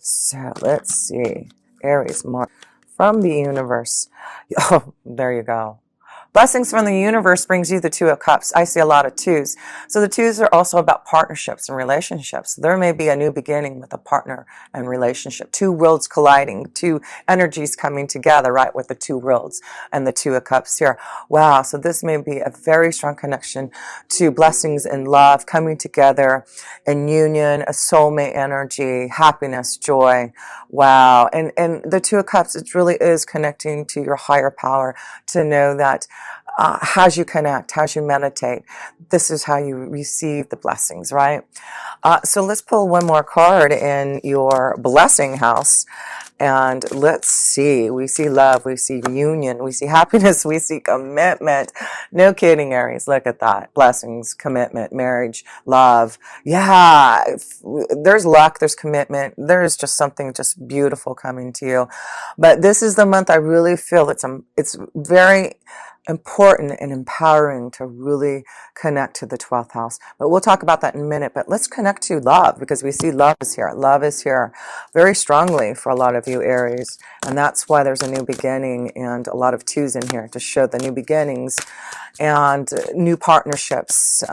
So let's see. Aries, Mars, from the universe. Oh, there you go. Blessings from the universe brings you the Two of Cups. I see a lot of twos. So the twos are also about partnerships and relationships. There may be a new beginning with a partner and relationship. Two worlds colliding, two energies coming together, right, with the two worlds and the Two of Cups here. Wow, so this may be a very strong connection to blessings and love coming together in union, a soulmate energy, happiness, joy. Wow. And the Two of Cups, it really is connecting to your higher power to know that as you connect, as you meditate, this is how you receive the blessings, right? So let's pull one more card in your blessing house. And let's see. We see love. We see union. We see happiness. We see commitment. No kidding, Aries. Look at that. Blessings, commitment, marriage, love. Yeah. There's luck. There's commitment. There's just something just beautiful coming to you. But this is the month I really feel it's very important and empowering to really connect to the 12th house. But we'll talk about that in a minute. But let's connect to love, because we see love is here. Love is here very strongly for a lot of you, Aries. And that's why there's a new beginning and a lot of twos in here to show the new beginnings and new partnerships,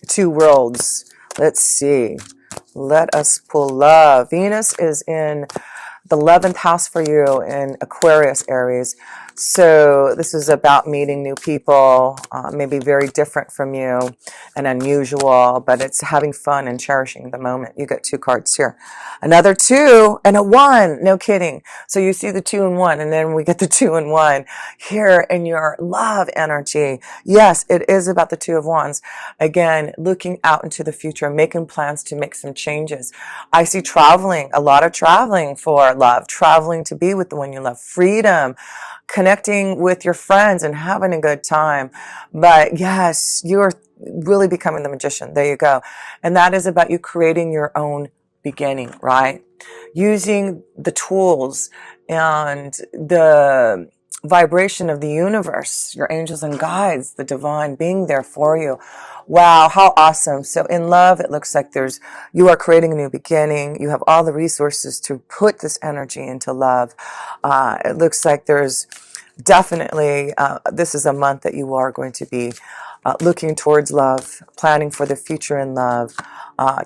two worlds. Let's see. Let us pull love. Venus is in the 11th house for you in Aquarius, Aries. So this is about meeting new people, maybe very different from you and unusual, but it's having fun and cherishing the moment. You get two cards here. Another two and a one. No kidding. So you see the 2 and 1, and then we get the 2 and 1 here in your love energy. Yes, it is about the 2 of Wands. Again, looking out into the future, making plans to make some changes. I see traveling, a lot of traveling for love, traveling to be with the one you love, freedom, connecting with your friends and having a good time. But yes, you're really becoming the magician. There you go. And that is about you creating your own beginning, right? Using the tools and the vibration of the universe, your angels and guides, the divine being there for you. Wow, how awesome. So in love, it looks like you are creating a new beginning. You have all the resources to put this energy into love. It looks like there's definitely, this is a month that you are going to be looking towards love, planning for the future in love,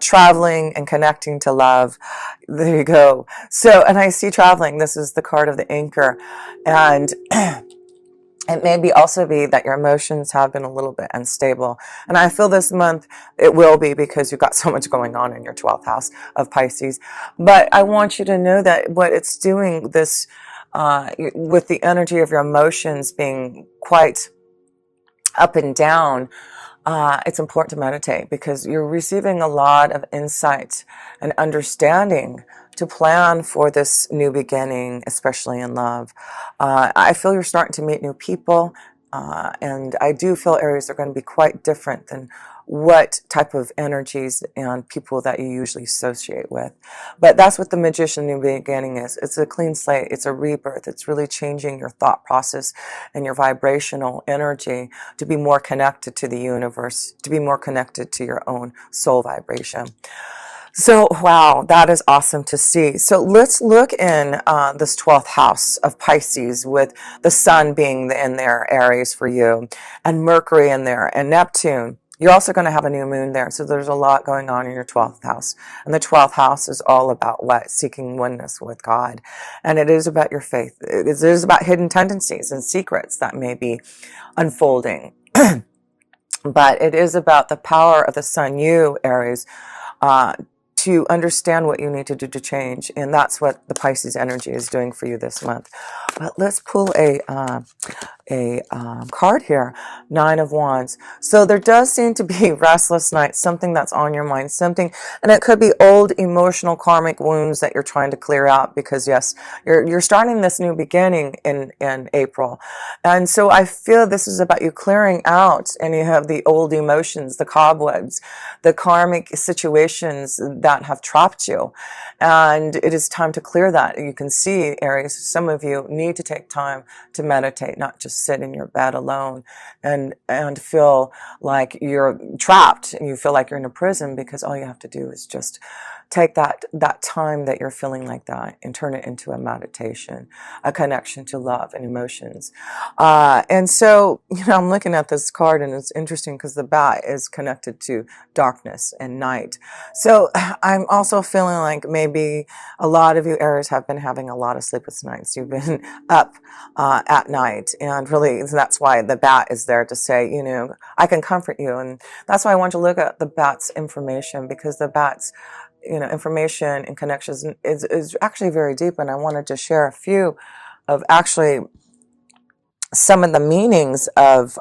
traveling and connecting to love. There you go. So, and I see traveling. This is the card of the anchor. And it may also be that your emotions have been a little bit unstable. And I feel this month it will be, because you've got so much going on in your 12th house of Pisces. But I want you to know that what it's doing, this, with the energy of your emotions being quite up and down, it's important to meditate, because you're receiving a lot of insight and understanding to plan for this new beginning, especially in love. I feel you're starting to meet new people, and I do feel Aries are going to be quite different than what type of energies and people that you usually associate with. But that's what the magician new beginning is. It's a clean slate. It's a rebirth. It's really changing your thought process and your vibrational energy to be more connected to the universe, to be more connected to your own soul vibration. So, wow, that is awesome to see. So let's look in this 12th house of Pisces, with the sun being in there, Aries, for you, and Mercury in there, and Neptune. You're also going to have a new moon there. So there's a lot going on in your 12th house. And the 12th house is all about what? Seeking oneness with God. And it is about your faith. It is about hidden tendencies and secrets that may be unfolding. But it is about the power of the sun, you, Aries, to understand what you need to do to change. And that's what the Pisces energy is doing for you this month. But let's pull a card here, 9 of Wands. So there does seem to be restless nights, something that's on your mind, something, and it could be old emotional karmic wounds that you're trying to clear out, because yes, you're starting this new beginning in April. And so I feel this is about you clearing out any of the old emotions, the cobwebs, the karmic situations that have trapped you. And it is time to clear that. You can see, Aries, some of you need to take time to meditate, not just sit in your bed alone and feel like you're trapped and you feel like you're in a prison, because all you have to do is just take that time that you're feeling like that and turn it into a meditation, a connection to love and emotions. And so, I'm looking at this card, and it's interesting because the bat is connected to darkness and night. So I'm also feeling like maybe a lot of you Aries have been having a lot of sleepless nights. You've been up at night, and really that's why the bat is there to say, I can comfort you. And that's why I want to look at the bat's information, because the bat's information and connections is actually very deep. And I wanted to share a few of actually some of the meanings of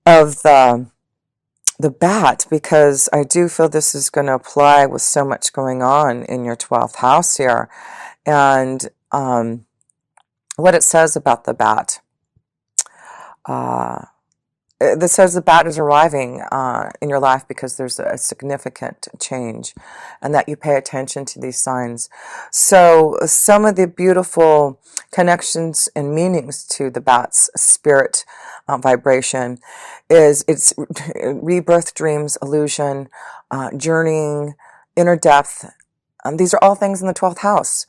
of the bat, because I do feel this is going to apply with so much going on in your 12th house here. And what it says about the bat. This says the bat is arriving in your life because there's a significant change, and that you pay attention to these signs. So some of the beautiful connections and meanings to the bat's spirit vibration is its rebirth, dreams, illusion, journeying, inner depth. These are all things in the 12th house.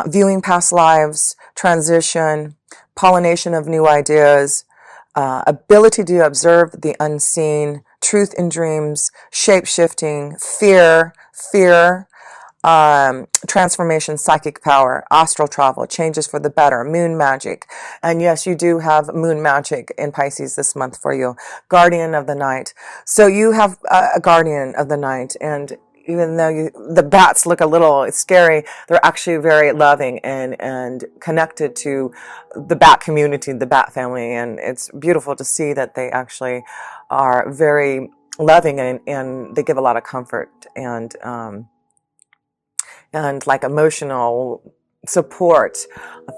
Viewing past lives, transition, pollination of new ideas, ability to observe the unseen, truth in dreams, shape-shifting, fear, transformation, psychic power, astral travel, changes for the better, moon magic. And yes, you do have moon magic in Pisces this month for you. Guardian of the night. So you have a guardian of the night, and even though the bats look a little scary, they're actually very loving and connected to the bat community, the bat family. And it's beautiful to see that they actually are very loving, and they give a lot of comfort and like emotional support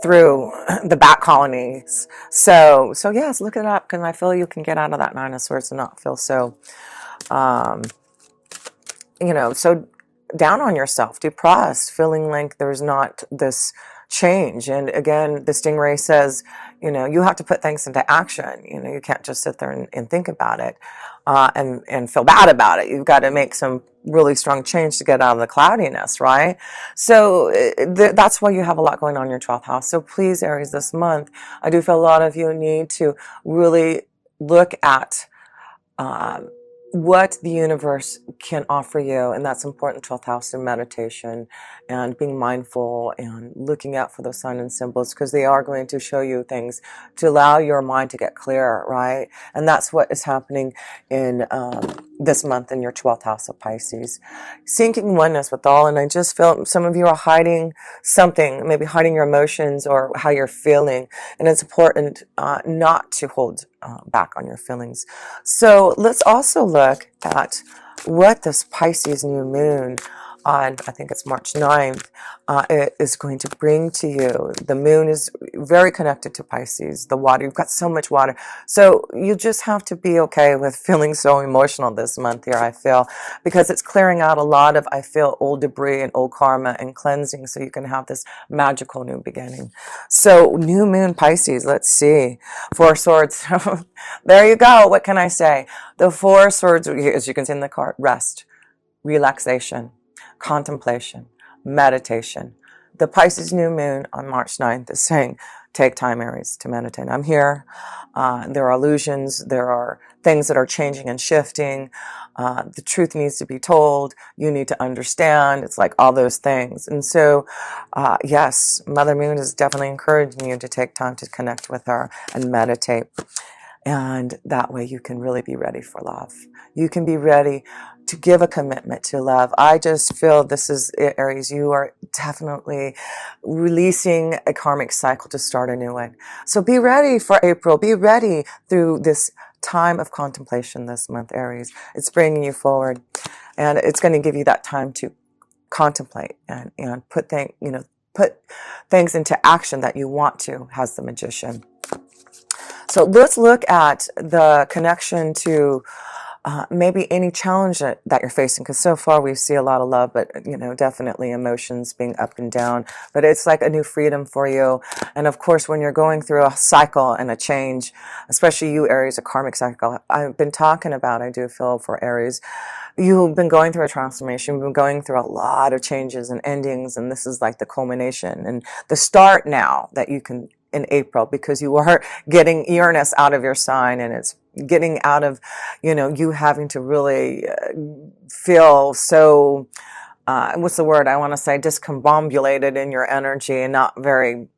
through the bat colonies. So yes, look it up, because I feel you can get out of that Nine of Swords and not feel so so down on yourself, depressed, feeling like there's not this change. And again, the stingray says, you have to put things into action. You can't just sit there and think about it and feel bad about it. You've got to make some really strong change to get out of the cloudiness, right? So that's why you have a lot going on in your 12th house. So please, Aries, this month, I do feel a lot of you need to really look at what the universe can offer you, and that's important. 12th house in meditation and being mindful and looking out for those signs and symbols, because they are going to show you things to allow your mind to get clear, right? And that's what is happening in this month in your 12th house of Pisces. Seeking oneness with all, and I just feel some of you are hiding something, maybe hiding your emotions or how you're feeling, and it's important not to hold back on your feelings. So let's also look at what this Pisces new moon on, I think it's March 9th, it is going to bring to you. The moon is very connected to Pisces, the water. You've got so much water. So you just have to be okay with feeling so emotional this month here, I feel, because it's clearing out a lot of, I feel, old debris and old karma and cleansing, so you can have this magical new beginning. So new moon Pisces, let's see. Four Swords. There you go. What can I say? The Four Swords, as you can see in the card, rest, relaxation, contemplation, meditation. The Pisces new moon on March 9th is saying, take time, Aries, to meditate. I'm here. There are illusions. There are things that are changing and shifting. The truth needs to be told. You need to understand. It's like all those things. And so, yes, Mother Moon is definitely encouraging you to take time to connect with her and meditate. And that way you can really be ready for love. You can be ready to give a commitment to love. I just feel this is it, Aries. You are definitely releasing a karmic cycle to start a new one. So be ready for April. Be ready through this time of contemplation this month, Aries. It's bringing you forward, and it's going to give you that time to contemplate and put things into action that you want to, as the Magician. So let's look at the connection to maybe any challenge that you're facing, because so far we see a lot of love, but definitely emotions being up and down. But it's like a new freedom for you. And of course, when you're going through a cycle and a change, especially you Aries, a karmic cycle, I've been talking about, I do feel for Aries, you've been going through a transformation. You've been going through a lot of changes and endings, and this is like the culmination and the start now that you can in April, because you are getting Uranus out of your sign, and it's getting out of, you having to really feel so, what's the word I want to say, discombobulated in your energy and not very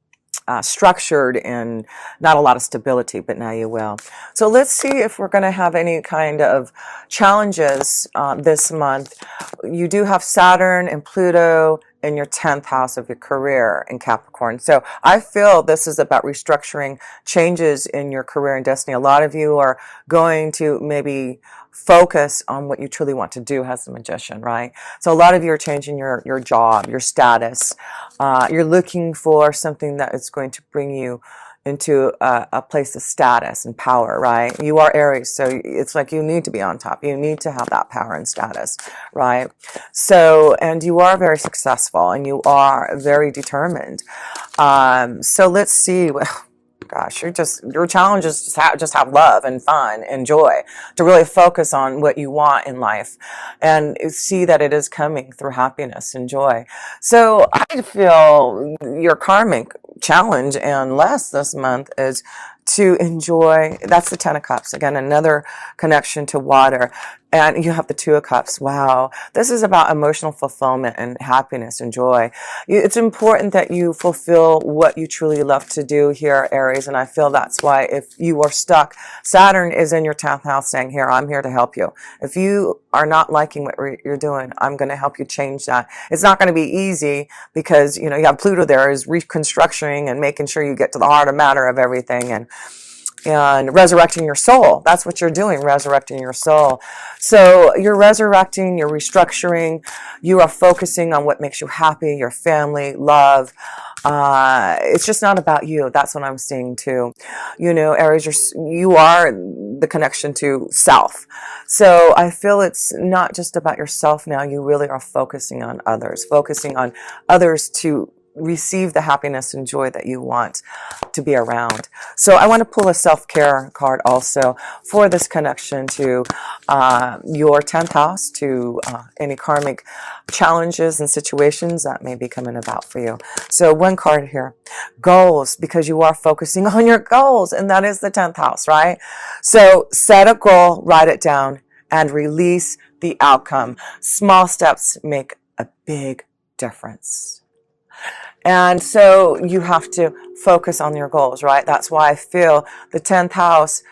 structured and not a lot of stability, but now you will. So let's see if we're going to have any kind of challenges this month. You do have Saturn and Pluto in your 10th house of your career in Capricorn. So I feel this is about restructuring changes in your career and destiny. A lot of you are going to maybe focus on what you truly want to do as a magician, right? So a lot of you are changing your job, your status. You're looking for something that is going to bring you into a place of status and power, right? You are Aries, so it's like you need to be on top. You need to have that power and status, right? So, and you are very successful and you are very determined. So let's see. Gosh, your challenge is just have love and fun and joy, to really focus on what you want in life and see that it is coming through happiness and joy. So I feel your karmic challenge and less this month is to enjoy. That's the 10 of Cups. Again, another connection to water. And you have the 2 of Cups. Wow. This is about emotional fulfillment and happiness and joy. It's important that you fulfill what you truly love to do here, Aries. And I feel that's why if you are stuck, Saturn is in your 10th house saying, here, I'm here to help you. If you are not liking what you're doing, I'm going to help you change that. It's not going to be easy because, you have Pluto there is reconstructing and making sure you get to the heart of matter of everything and resurrecting your soul. That's what you're doing, resurrecting your soul. So you're resurrecting, you're restructuring, you are focusing on what makes you happy, your family, love. It's just not about you. That's what I'm seeing too. Aries, you are the connection to self. So I feel it's not just about yourself now. You really are focusing on others to receive the happiness and joy that you want to be around. So I want to pull a self-care card also for this connection to your 10th house, to any karmic challenges and situations that may be coming about for you. So one card here, goals, because you are focusing on your goals, and that is the 10th house, right? So set a goal, write it down, and release the outcome. Small steps make a big difference. And so you have to focus on your goals, right? That's why I feel the 10th house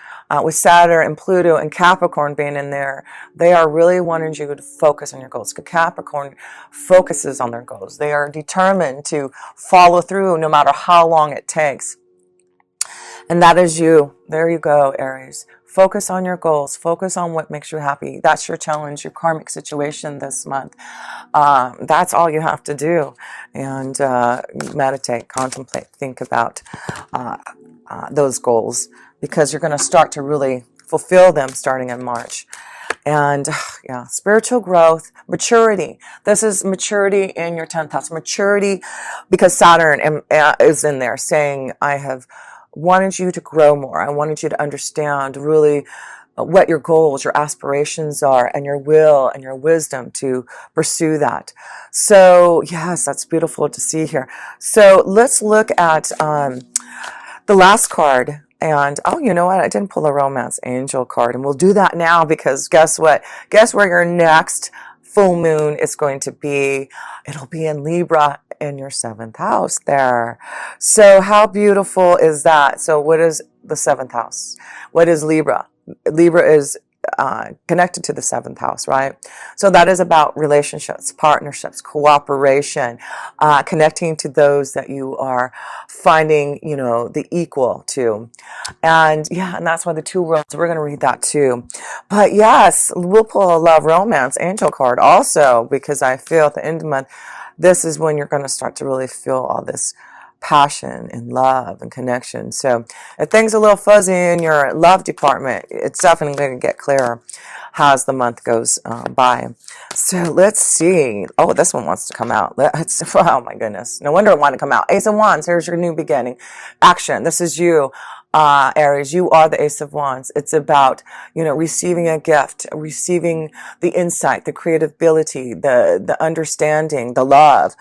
with Saturn and Pluto and Capricorn being in there, they are really wanting you to focus on your goals. Capricorn focuses on their goals. They are determined to follow through no matter how long it takes. And that is you. There you go, Aries. Focus on your goals. Focus on what makes you happy. That's your challenge, your karmic situation this month. That's all you have to do. And meditate, contemplate, think about those goals, because you're going to start to really fulfill them starting in March. And spiritual growth, maturity. This is maturity in your 10th house. Maturity, because Saturn is in there saying, I have wanted you to grow more. I wanted you to understand really what your goals, your aspirations are, and your will and your wisdom to pursue that. So yes, that's beautiful to see here. So let's look at the last card. And you know what? I didn't pull a romance angel card, and we'll do that now, because guess what? Guess where your next full moon is going to be? It'll be in Libra, in your 7th house there. So how beautiful is that? So what is the 7th house? What is Libra? Libra is connected to the 7th house, right? So that is about relationships, partnerships, cooperation, connecting to those that you are finding, the equal to. And that's why the 2 worlds, we're going to read that too. But yes, we'll pull a love romance angel card also, because I feel at the end of the month, this is when you're going to start to really feel all this passion and love and connection. So if things are a little fuzzy in your love department, it's definitely going to get clearer as the month goes by. So let's see. Oh, this one wants to come out. Oh my goodness. No wonder it wanted to come out. Ace of Wands. Here's your new beginning. Action. This is you. Aries, you are the Ace of Wands. It's about, receiving a gift, receiving the insight, the creativity, the understanding, the love.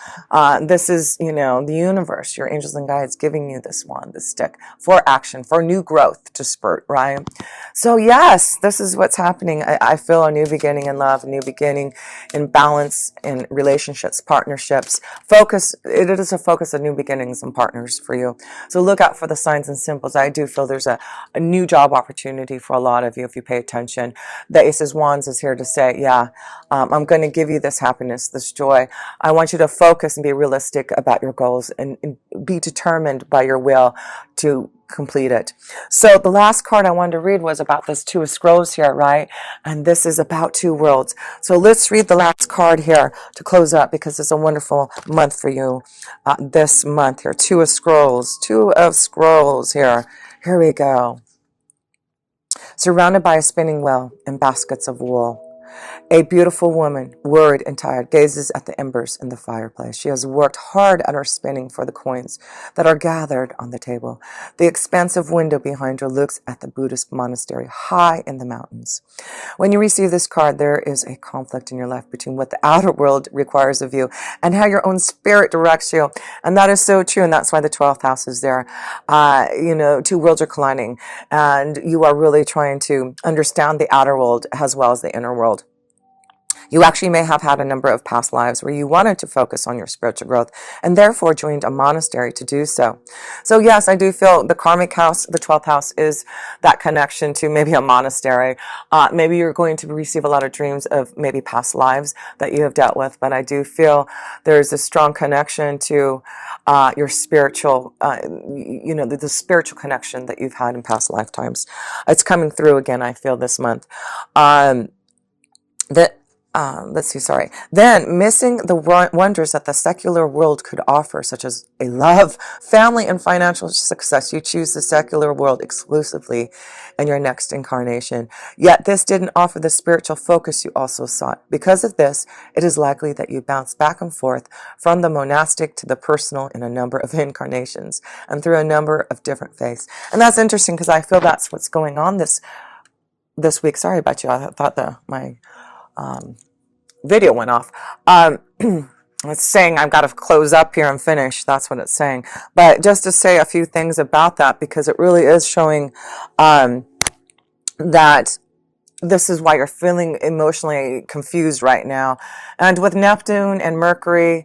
This is, the universe, your angels and guides giving you this wand, this stick for action, for new growth to spurt, right? So yes, this is what's happening. I feel a new beginning in love, a new beginning in balance, in relationships, partnerships. It is a focus of new beginnings and partners for you. So look out for the signs and symbols. I do feel there's a new job opportunity for a lot of you if you pay attention. The Ace of Wands is here to say, yeah, I'm going to give you this happiness, this joy. I want you to focus and be realistic about your goals and be determined by your will to complete it. So the last card I wanted to read was about this Two of Scrolls here, right? And this is about two worlds. So let's read the last card here to close up, because it's a wonderful month for you this month here. Two of Scrolls. Two of Scrolls here. Here we go. Surrounded by a spinning wheel and baskets of wool, a beautiful woman, worried and tired, gazes at the embers in the fireplace. She has worked hard at her spinning for the coins that are gathered on the table. The expansive window behind her looks at the Buddhist monastery high in the mountains. When you receive this card, there is a conflict in your life between what the outer world requires of you and how your own spirit directs you. And that is so true, and that's why the 12th house is there. Two worlds are colliding, and you are really trying to understand the outer world as well as the inner world. You actually may have had a number of past lives where you wanted to focus on your spiritual growth and therefore joined a monastery to do so. So yes, I do feel the karmic house, the 12th house, is that connection to maybe a monastery. Maybe you're going to receive a lot of dreams of maybe past lives that you have dealt with, but I do feel there's a strong connection to your spiritual, the spiritual connection that you've had in past lifetimes. It's coming through again, I feel, this month. Then, missing the wonders that the secular world could offer, such as a love, family, and financial success, you choose the secular world exclusively in your next incarnation. Yet this didn't offer the spiritual focus you also sought. Because of this, it is likely that you bounce back and forth from the monastic to the personal in a number of incarnations and through a number of different faiths. And that's interesting, because I feel that's what's going on this week. Sorry about you. I thought my video went off. It's saying I've got to close up here and finish. That's what it's saying. But just to say a few things about that, because it really is showing that this is why you're feeling emotionally confused right now. And with Neptune and Mercury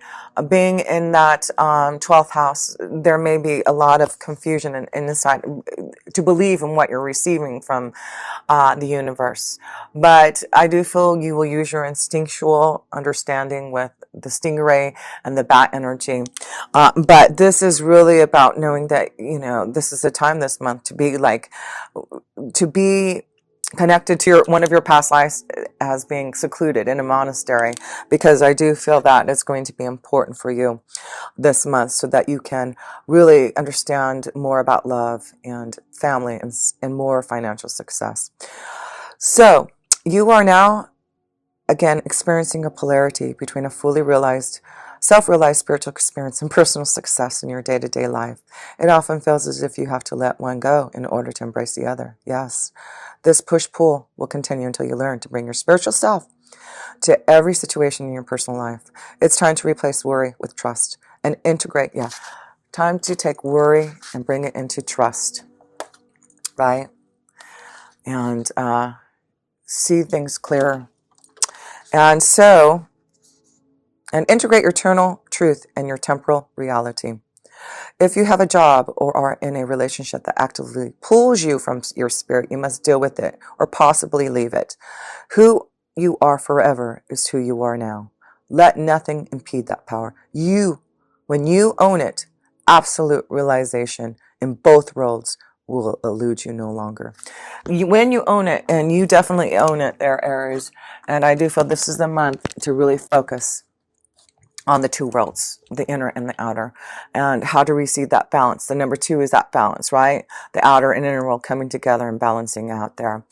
being in that 12th house, there may be a lot of confusion and insight to believe in what you're receiving from the universe. But I do feel you will use your instinctual understanding with the stingray and the bat energy. But this is really about knowing that, this is a time this month to be connected to one of your past lives as being secluded in a monastery, because I do feel that it's going to be important for you this month so that you can really understand more about love and family and more financial success. So you are now, again, experiencing a polarity between a fully realized, self-realized spiritual experience and personal success in your day-to-day life. It often feels as if you have to let one go in order to embrace the other. Yes, this push-pull will continue until you learn to bring your spiritual self to every situation in your personal life. It's time to replace worry with trust and integrate. Yeah, time to take worry and bring it into trust, right? And see things clearer. And integrate your eternal truth and your temporal reality. If you have a job or are in a relationship that actively pulls you from your spirit, you must deal with it or possibly leave it. Who you are forever is who you are now. Let nothing impede that power. When you own it, absolute realization in both worlds will elude you no longer. When you own it, and you definitely own it there, Aries, and I do feel this is the month to really focus on the two worlds, the inner and the outer, and how to receive that balance. The number 2 is that balance, right? The outer and inner world coming together and balancing out there.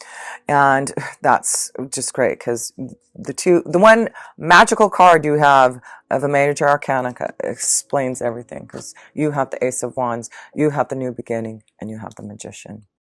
And that's just great because the one magical card you have of a major arcana explains everything, because you have the Ace of Wands, you have the new beginning, and you have the Magician.